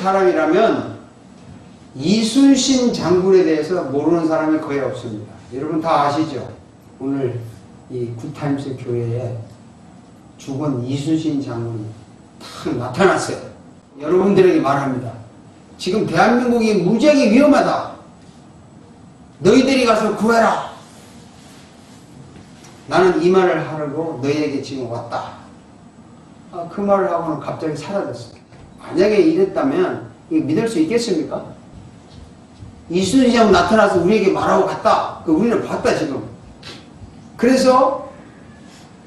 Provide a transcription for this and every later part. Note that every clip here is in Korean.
사람이라면 이순신 장군에 대해서 모르는 사람이 거의 없습니다. 여러분 다 아시죠? 오늘 이 굿타임스 교회에 죽은 이순신 장군이 탁 나타났어요. 여러분들에게 말합니다. 지금 대한민국이 무지하게 위험하다. 너희들이 가서 구해라. 나는 이 말을 하려고 너희에게 지금 왔다. 그 말을 하고는 갑자기 사라졌어요. 만약에 이랬다면 이거 믿을 수 있겠습니까? 이순신 장군 나타나서 우리에게 말하고 갔다. 우리는 봤다 지금. 그래서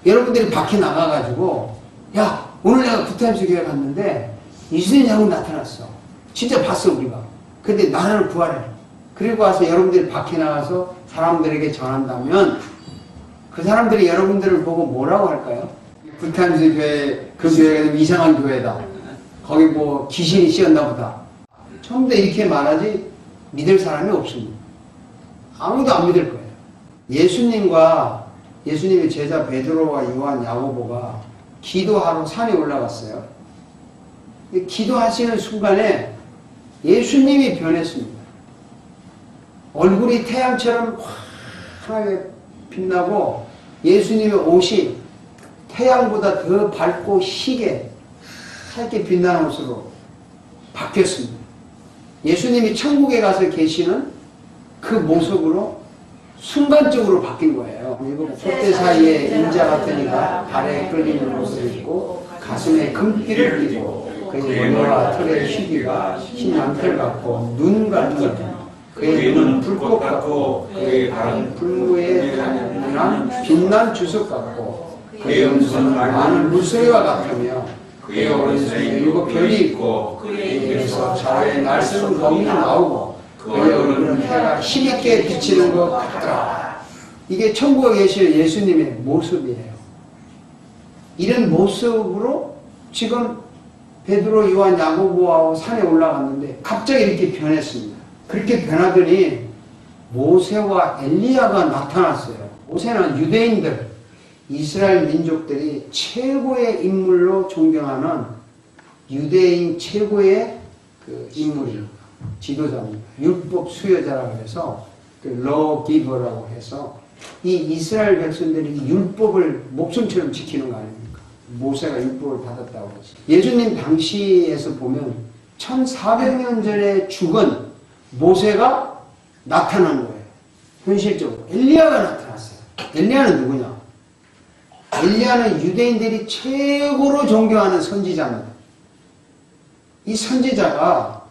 여러분들이 밖에 나가가지고 야 오늘 내가 굿타임스 교회 갔는데 이순신 장군 나타났어. 진짜 봤어 우리가. 근데 나라를 구하래. 그리고 와서 여러분들이 밖에 나가서 사람들에게 전한다면 그 사람들이 여러분들을 보고 뭐라고 할까요? 굿타임스 교회, 그 교회가 좀 이상한 교회다. 거기 뭐 귀신이 씌었나 보다. 처음부터 이렇게 말하지 믿을 사람이 없습니다. 아무도 안 믿을 거예요. 예수님의 제자 베드로와 요한, 야고보가 기도하러 산에 올라갔어요. 기도하시는 순간에 예수님이 변했습니다. 얼굴이 태양처럼 환하게 빛나고 예수님의 옷이 태양보다 더 밝고 희게 밝게 빛나는 옷으로 바뀌었습니다. 예수님이 천국에 가서 계시는 그 모습으로 순간적으로 바뀐 거예요. 일곱 촛대 사이에 인자 같은 이가 발에 끌리는 옷을 입고 가슴에 금띠를 띠고 그의 머리와 털에 희귀가 흰 양털 같고 눈 같은 그의 눈은 불꽃 같고 그의 발은 불무에 단단한 빛난 주석 같고 그의 음성은 많은 물소리와 같으며 그의 오른손에 일곱 별이 있고 그의 입에서 좌우에 날쌘 검이 나오고 그의 얼굴은 해가 힘있게 비치는 것 같더라. 이게 천국에 계시는 예수님의 모습이에요. 이런 모습으로 지금 베드로, 요한, 야고보하고 산에 올라갔는데 갑자기 이렇게 변했습니다. 그렇게 변하더니 모세와 엘리야가 나타났어요. 모세는 유대인들, 이스라엘 민족들이 최고의 인물로 존경하는 유대인 최고의 그 인물이 지도자입니다. 율법 수여자라고 해서 그 law giver라고 해서 이 이스라엘 백성들이 율법을 목숨처럼 지키는 거 아닙니까? 모세가 율법을 받았다고 하죠. 예수님 당시에서 보면 1400년 전에 죽은 모세가 나타난 거예요. 현실적으로. 엘리야가 나타났어요. 엘리야는 누구냐? 엘리야는 유대인들이 최고로 존경하는 선지자입니다. 이 선지자가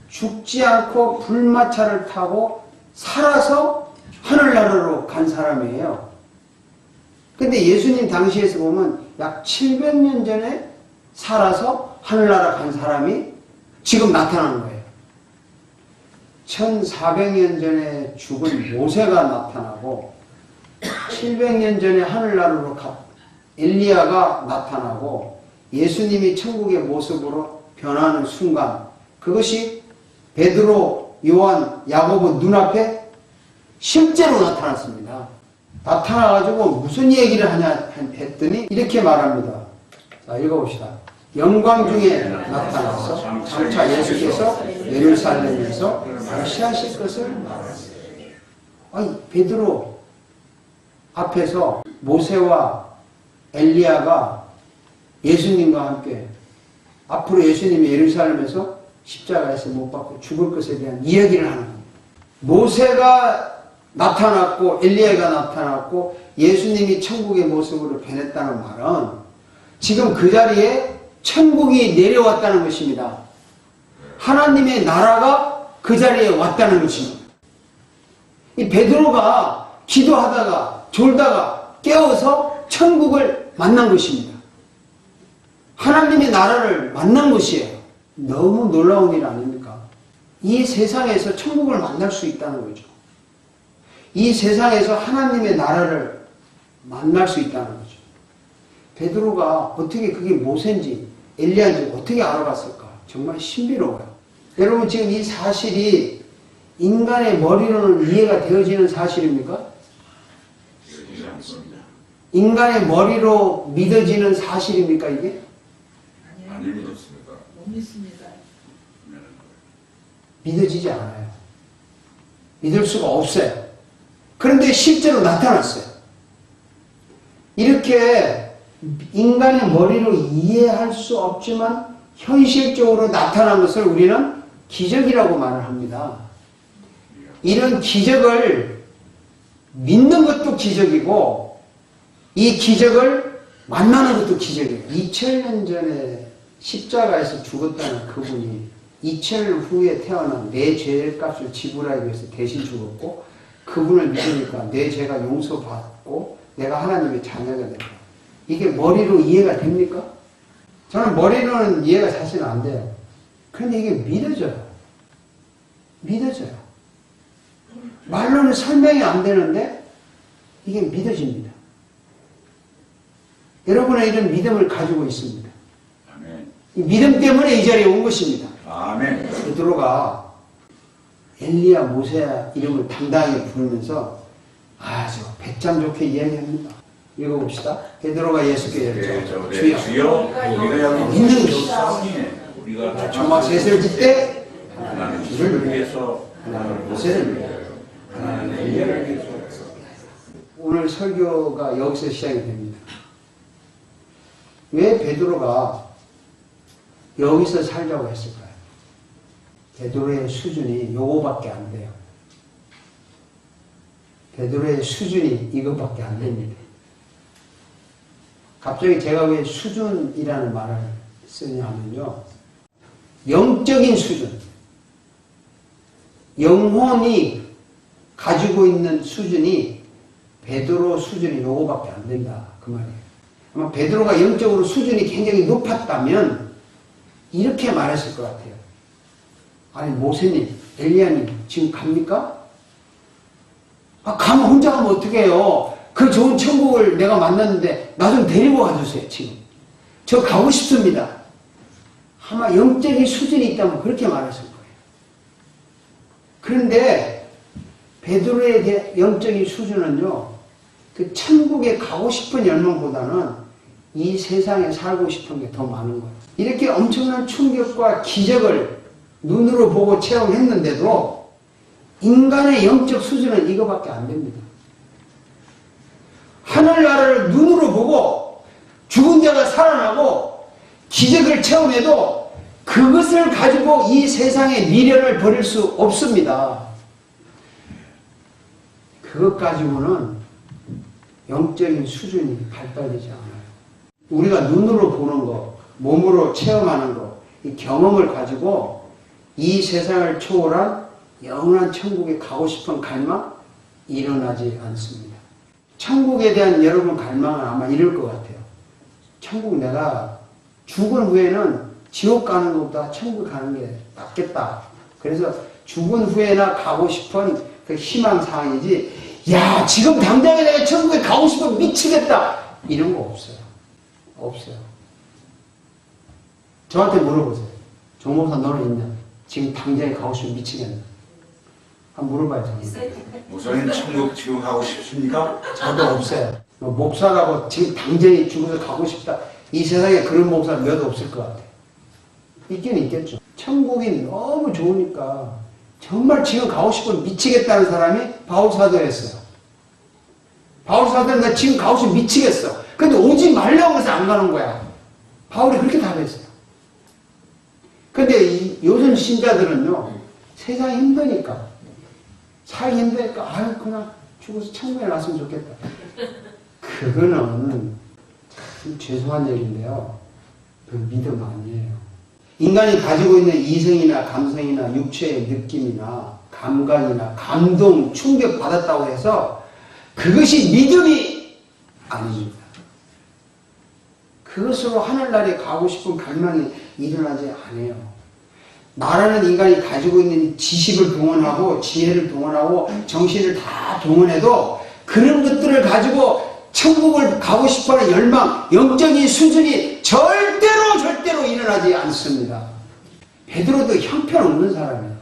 죽지 않고 불마차를 타고 살아서 하늘나라로 간 사람이에요. 근데 예수님 당시에서 보면 약 700년 전에 살아서 하늘나라 간 사람이 지금 나타나는 거예요. 1400년 전에 죽은 모세가 나타나고 700년 전에 하늘나라로 간 엘리야가 나타나고 예수님이 천국의 모습으로 변하는 순간 그것이 베드로, 요한, 야고보 눈앞에 실제로 나타났습니다. 나타나가지고 무슨 얘기를 하냐 했더니 이렇게 말합니다. 자, 읽어봅시다. 영광 중에 나타나서 장차 예수께서 예루살렘에서 말씀하실 것을 말하세요. 아니, 베드로 앞에서 모세와 엘리야가 예수님과 함께 앞으로 예수님이 예루살렘에서 십자가에서 못 박고 죽을 것에 대한 이야기를 하는 겁니다. 모세가 나타났고 엘리야가 나타났고 예수님이 천국의 모습으로 변했다는 말은 지금 그 자리에 천국이 내려왔다는 것입니다. 하나님의 나라가 그 자리에 왔다는 것입니다. 이 베드로가 기도하다가 졸다가 깨어서 천국을 만난 것입니다. 하나님의 나라를 만난 것이에요. 너무 놀라운 일 아닙니까? 이 세상에서 천국을 만날 수 있다는 거죠. 이 세상에서 하나님의 나라를 만날 수 있다는 거죠. 베드로가 어떻게 그게 모세인지 엘리야인지 어떻게 알아봤을까? 정말 신비로워요. 여러분 지금 이 사실이 인간의 머리로는 이해가 되어지는 사실입니까? 되지 않습니다. 인간의 머리로 믿어지는 사실입니까 이게? 안 믿었습니다. 못 믿습니다. 믿어지지 않아요. 믿을 수가 없어요. 그런데 실제로 나타났어요. 이렇게 인간의 머리로 이해할 수 없지만 현실적으로 나타난 것을 우리는 기적이라고 말을 합니다. 이런 기적을 믿는 것도 기적이고 이 기적을 만나는 것도 기적이에요. 2000년 전에 십자가에서 죽었다는 그분이 2000년 후에 태어난 내 죄값을 지불하기 위해서 대신 죽었고 그분을 믿으니까 내 죄가 용서받고 내가 하나님의 자녀가 된다. 이게 머리로 이해가 됩니까? 저는 머리로는 이해가 사실 안 돼요. 그런데 이게 믿어져요. 믿어져요. 말로는 설명이 안 되는데 이게 믿어집니다. 여러분은 이런 믿음을 가지고 있습니다. 아멘. 이 믿음 때문에 이 자리에 온 것입니다. 아멘. 베드로가 엘리야, 모세야 이름을 당당하게 부르면서 아주 배짱 좋게 이야기합니다. 읽어봅시다. 베드로가 예수께 여쭤 주여 우리가 여기 믿는 것이사오니 우리가 정막 셋을 짓되 하나는 주를 위해서 하나는 모세를 모세를 위하여 하나는 엘리야를 위해서 오늘 설교가 여기서 시작이 됩니다. 왜 베드로가 여기서 살자고 했을까요? 베드로의 수준이 요거밖에 안 돼요. 베드로의 수준이 이것밖에 안 됩니다. 갑자기 제가 왜 수준이라는 말을 쓰냐면요. 영적인 수준. 영혼이 가지고 있는 수준이 베드로 수준이 요거밖에 안 된다. 그 말이에요. 아마 베드로가 영적으로 수준이 굉장히 높았다면 이렇게 말했을 것 같아요. 아니 모세님, 엘리야님 지금 갑니까? 가면 혼자 가면 어떻게 해요? 그 좋은 천국을 내가 만났는데 나 좀 데리고 가주세요. 지금 저 가고 싶습니다. 아마 영적인 수준이 있다면 그렇게 말했을 거예요. 그런데 베드로에 대한 영적인 수준은요, 그 천국에 가고 싶은 열망보다는 이 세상에 살고 싶은 게 더 많은 거예요. 이렇게 엄청난 충격과 기적을 눈으로 보고 체험했는데도 인간의 영적 수준은 이거밖에 안 됩니다. 하늘나라를 눈으로 보고 죽은 자가 살아나고 기적을 체험해도 그것을 가지고 이 세상의 미련을 버릴 수 없습니다. 그것 가지고는 영적인 수준이 발달되지 않아요. 우리가 눈으로 보는 거, 몸으로 체험하는 거, 이 경험을 가지고 이 세상을 초월한 영원한 천국에 가고 싶은 갈망 일어나지 않습니다. 천국에 대한 여러분 갈망은 아마 이럴 것 같아요. 천국 내가 죽은 후에는 지옥 가는 것보다 천국 가는 게 낫겠다. 그래서 죽은 후에나 가고 싶은 그 희망사항이지, 야, 지금 당장에 내가 천국에 가고 싶으면 미치겠다. 이런 거 없어요. 없어요. 저한테 물어보세요. 종목사 너는 있냐? 지금 당장에 가고 싶으면 미치겠나? 한번 물어봐요. 목사님 천국 지금 가고 싶습니까? 저도 없어요. 목사라고 지금 당장에 죽어서 가고 싶다. 이 세상에 그런 목사 몇 없을 것 같아요. 있긴 있겠죠. 천국이 너무 좋으니까 정말 지금 가고 싶으면 미치겠다는 사람이 바울사도였어요. 바울사도는 나 지금 가고 싶으면 미치겠어. 근데 오지 말라고 해서 안 가는 거야. 바울이 그렇게 답했어요. 근데 요즘 신자들은요, 세상이 힘드니까, 살기 힘드니까, 아유, 그냥 죽어서 천국에 갔으면 좋겠다. 그거는 참 죄송한 얘기인데요. 그 믿음 아니에요. 인간이 가지고 있는 이성이나 감성이나 육체의 느낌이나 감각이나 감동, 충격 받았다고 해서 그것이 믿음이 아닙니다. 그것으로 하늘나라에 가고 싶은 갈망이 일어나지 않아요. 나라는 인간이 가지고 있는 지식을 동원하고 지혜를 동원하고 정신을 다 동원해도 그런 것들을 가지고 천국을 가고 싶어하는 열망, 영적인 수준이 절대로 일어나지 않습니다. 베드로도 형편없는 사람이에요.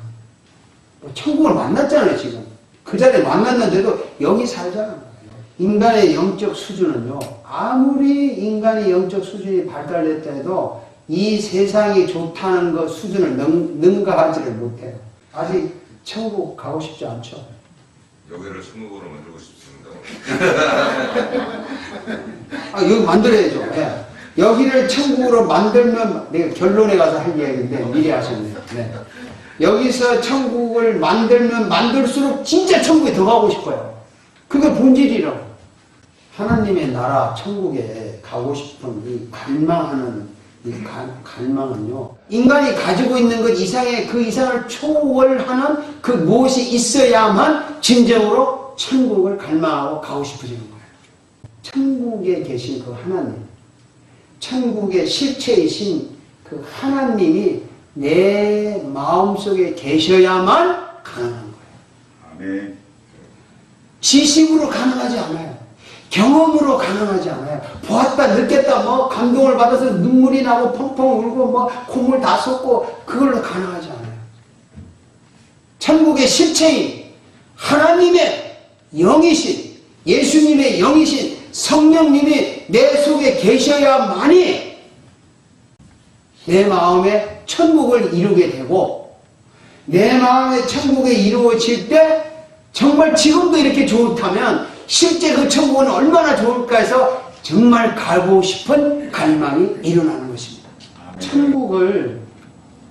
천국을 만났잖아요, 지금. 그 자리에 만났는데도 여기 살잖아요. 인간의 영적 수준은요, 아무리 인간의 영적 수준이 발달했다 해도 이 세상이 좋다는 것 수준을 능가하지를 못해요. 아직 천국 가고 싶지 않죠? 여기를 천국으로 만들고 싶습니다. 여기 만들어야죠. 예. 여기를 천국으로 만들면, 내가 결론에 가서 할 이야기인데 미리 하셨네요. 네. 여기서 천국을 만들면 만들수록 진짜 천국에 더 가고 싶어요. 그게 본질이라고. 하나님의 나라 천국에 가고 싶은 이 갈망하는 이 갈망은요, 인간이 가지고 있는 것 이상의 그 이상을 초월하는 그 무엇이 있어야만 진정으로 천국을 갈망하고 가고 싶어지는 거예요. 천국에 계신 그 하나님, 천국의 실체이신 그 하나님이 내 마음속에 계셔야만 가능한 거예요. 아멘. 지식으로 가능하지 않아요. 경험으로 가능하지 않아요. 보았다, 느꼈다, 뭐 감동을 받아서 눈물이 나고 펑펑 울고 뭐 콧물 다 쏟고 그걸로 가능하지 않아요. 천국의 실체인 하나님의 영이신, 예수님의 영이신 성령님이 내 속에 계셔야만이 내 마음에 천국을 이루게 되고, 내 마음에 천국이 이루어질 때 정말 지금도 이렇게 좋다면 실제 그 천국은 얼마나 좋을까 해서 정말 가고 싶은 갈망이 일어나는 것입니다. 천국을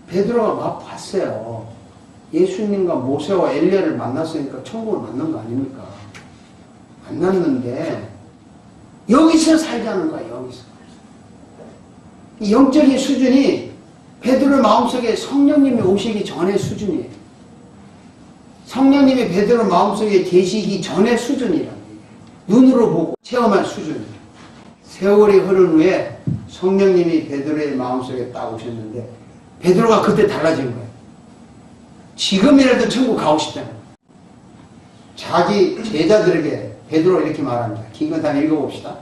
베드로가 맛봤어요. 예수님과 모세와 엘리야를 만났으니까 천국을 만난 거 아닙니까? 만났는데 여기서 살자는 거야. 여기서. 이 영적인 수준이 베드로 마음속에 성령님이 오시기 전의 수준이에요. 성령님이 베드로 마음속에 계시기 전의 수준이라는 거예요. 눈으로 보고 체험한 수준이에요. 세월이 흐른 후에 성령님이 베드로의 마음속에 딱 오셨는데 베드로가 그때 달라진 거예요. 지금이라도 천국 가고 싶다는 거예요. 자기 제자들에게 베드로 이렇게 말합니다. 긴건 다 읽어봅시다.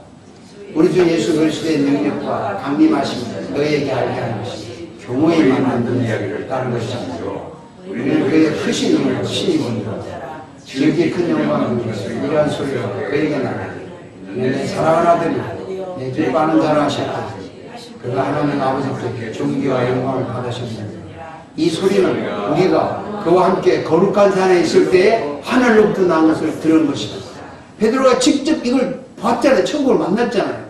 우리 주 예수 그리스도의 능력과 강림하심을 너희에게 알게 하는 것이 교모에 만난 이야기를 따른 것이죠. 우리는 그의 크신 힘을 친히 본다. 지극히 큰 영광을 위해서 이러한 소리가 그에게 나가니 내 사랑하는 아들이 내 기뻐하는 자라 하셨다. 그가 하나님 아버지께 존귀와 영광을 받으셨습니다. 이 소리는 우리가 그와 함께 거룩한 산에 있을 때에 하늘로부터 난 것을 들은 것이다. 베드로가 직접 이걸 봤잖아요. 천국을 만났잖아요.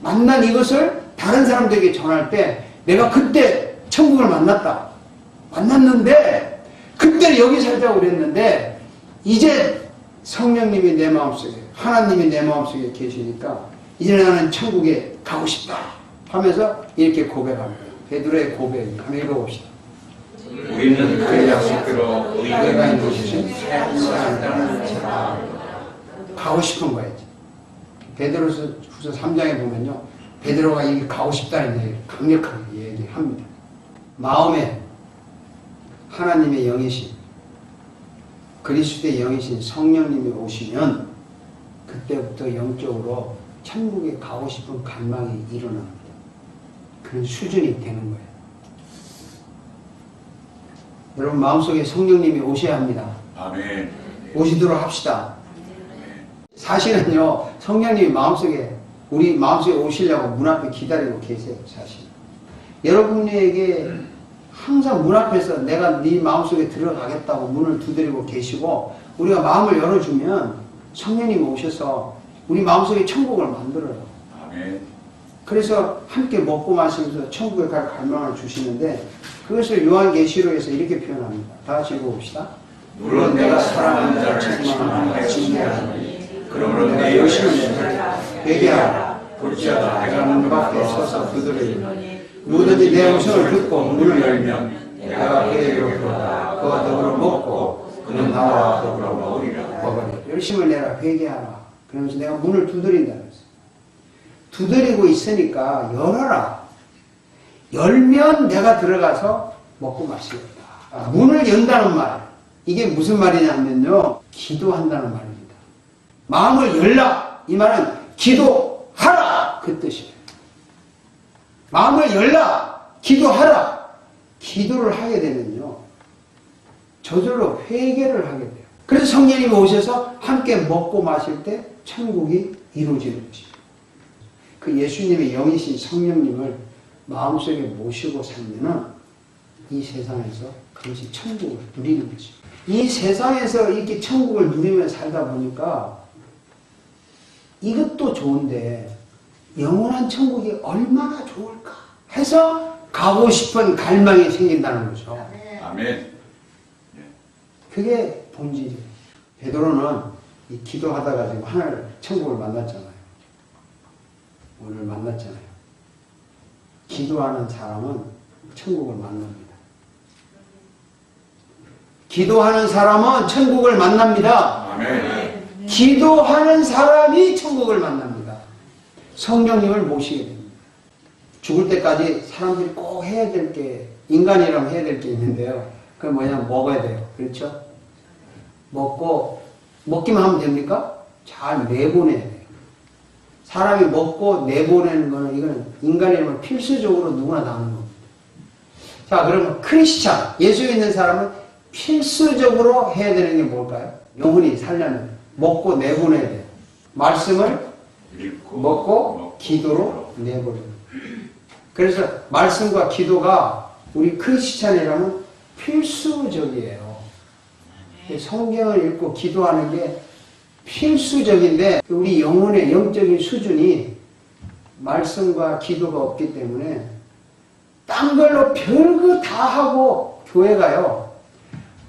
만난 이것을 다른 사람들에게 전할 때 내가 그때 천국을 만났는데 그때는 여기 살자고 그랬는데 이제 성령님이 내 마음속에, 하나님이 내 마음속에 계시니까 이제 나는 천국에 가고 싶다 하면서 이렇게 고백합니다. 베드로의 고백 한번 읽어봅시다. 우리는 그의 약속대로 의가 있는 곳이신 새하늘과 땅을 지나 가고 싶은 거예요. 베드로서 후서 3장에 보면요, 베드로가 이게 가고 싶다는 얘기를 강력하게 얘기합니다. 마음에 하나님의 영이신, 그리스도의 영이신 성령님이 오시면 그때부터 영적으로 천국에 가고 싶은 갈망이 일어납니다. 그런 수준이 되는 거예요. 여러분 마음속에 성령님이 오셔야 합니다. 아멘. 오시도록 합시다. 사실은요, 성령님이 마음속에, 우리 마음속에 오시려고 문 앞에 기다리고 계세요, 사실. 여러분에게 항상 문 앞에서 내가 네 마음속에 들어가겠다고 문을 두드리고 계시고, 우리가 마음을 열어주면 성령님이 오셔서 우리 마음속에 천국을 만들어요. 아멘. 그래서 함께 먹고 마시면서 천국에 갈 갈망을 주시는데, 그것을 요한계시록에서 이렇게 표현합니다. 다 같이 읽어봅시다. 물론 내가 사랑하는 자를 책망하여 징계하노니 그러므로 내 열심을 회개하라. 볼지어다 내가 문 밖에 서서 두드리노니 누구든지 내 음성을 듣고 문을 열면 내가 그에게로 들어가 그와 더불어 먹고 그는 나와 더불어 먹으리라. 열심을 내라. 회개하라. 그러면서 내가 문을 두드린다 그랬어요. 두드리고 있으니까 열어라. 열면 내가 들어가서 먹고 마시겠다. 문을 연다는 말, 이게 무슨 말이냐면요, 기도한다는 말입니다. 마음을 열라, 이 말은 기도하라, 그 뜻이에요. 마음을 열라, 기도하라. 기도를 하게 되면요, 저절로 회개를 하게 돼요. 그래서 성령님이 오셔서 함께 먹고 마실 때 천국이 이루어지는 것이죠. 그 예수님의 영이신 성령님을 마음속에 모시고 살면은 이 세상에서 그것이 천국을 누리는 거죠. 이 세상에서 이렇게 천국을 누리며 살다 보니까 이것도 좋은데 영원한 천국이 얼마나 좋을까 해서 가고 싶은 갈망이 생긴다는 거죠. 아멘. 그게 본질이에요. 베드로는 이 기도하다가 지금 하늘 천국을 만났잖아요. 오늘 만났잖아요. 기도하는 사람은 천국을 만납니다. 기도하는 사람은 천국을 만납니다. 아멘. 기도하는 사람이 천국을 만납니다. 성령님을 모시게 됩니다. 죽을 때까지 사람들이 꼭 해야 될 게, 인간이라면 해야 될 게 있는데요. 그게 뭐냐면 먹어야 돼요. 그렇죠? 먹기만 하면 됩니까? 잘 내보내야 돼요. 사람이 먹고 내보내는 거는, 이거는 인간이라면 필수적으로 누구나 다 하는 겁니다. 자, 그러면 크리스찬, 예수 믿는 사람은 필수적으로 해야 되는 게 뭘까요? 영혼이 살려면 먹고 내보내야 돼요. 말씀을 읽고 먹고 기도로 내보내요. 그래서 말씀과 기도가 우리 크리스찬이라면 필수적이에요. 성경을 읽고 기도하는 게 필수적인데 우리 영혼의 영적인 수준이 말씀과 기도가 없기 때문에 딴 걸로 별거 다 하고 교회 가요.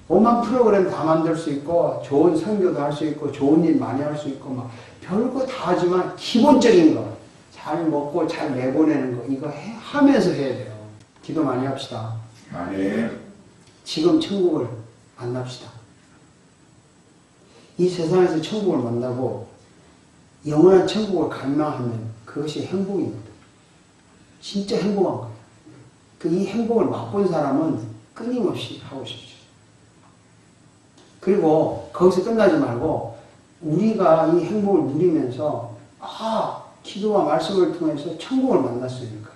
오만 프로그램 다 만들 수 있고 좋은 선교도 할 수 있고 좋은 일 많이 할 수 있고 막 별거 다 하지만 기본적인 거 잘 먹고 잘 내보내는 거 이거 하면서 해야 돼요. 기도 많이 합시다. 아멘. 지금 천국을 만납시다. 이 세상에서 천국을 만나고 영원한 천국을 갈망하면 그것이 행복입니다. 진짜 행복한 거예요. 이 행복을 맛본 사람은 끊임없이 하고 싶죠. 그리고 거기서 끝나지 말고 우리가 이 행복을 누리면서 기도와 말씀을 통해서 천국을 만났으니까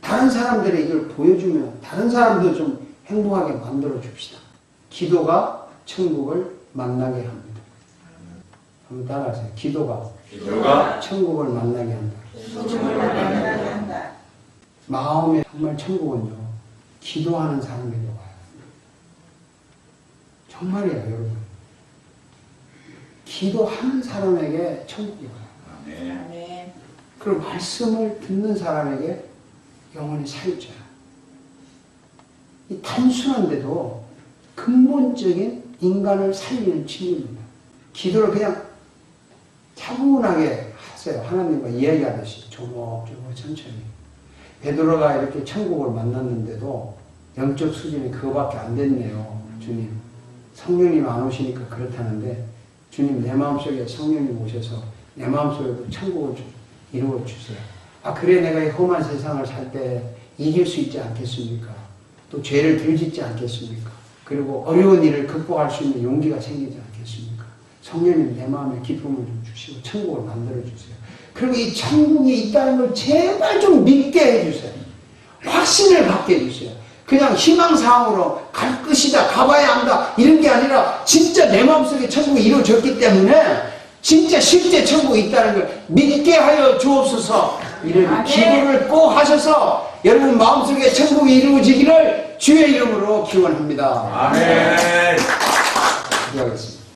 다른 사람들에게 이걸 보여주면 다른 사람도 좀 행복하게 만들어 줍시다. 기도가 천국을 만나게 합니다. 한번 따라하세요. 기도가 천국을 만나게 한다. 마음의 정말 천국은요, 기도하는 사람에게 와요. 정말이에요, 여러분. 기도하는 사람에게 천국이 와요. 아멘. 그리고 말씀을 듣는 사람에게 영원히 살쪄요. 이 단순한데도 근본적인 인간을 살리는 진리입니다. 기도를 그냥 차분하게 하세요. 하나님과 이야기하듯이 조목조목 천천히. 베드로가 이렇게 천국을 만났는데도 영적 수준이 그거밖에 안 됐네요. 주님. 성령님 안 오시니까 그렇다는데 주님 내 마음속에 성령님 오셔서 내 마음속에도 천국을 좀 이루어 주세요. 그래 내가 이 험한 세상을 살 때 이길 수 있지 않겠습니까? 또 죄를 덜 짓지 않겠습니까? 그리고 어려운 일을 극복할 수 있는 용기가 생기지 않겠습니까? 성령님 내 마음에 기쁨을 좀 주시고 천국을 만들어 주세요. 그리고 이 천국이 있다는 걸 제발 좀 믿게 해주세요. 확신을 갖게 해주세요. 그냥 희망사항으로 갈 것이다, 가봐야 한다 이런 게 아니라 진짜 내 마음속에 천국이 이루어졌기 때문에 진짜 실제 천국이 있다는 걸 믿게 하여 주옵소서. 이런 기도를 꼭 하셔서 여러분 마음속에 천국이 이루어지기를 주의 이름으로 기원합니다. 아멘. 기도하겠습니다.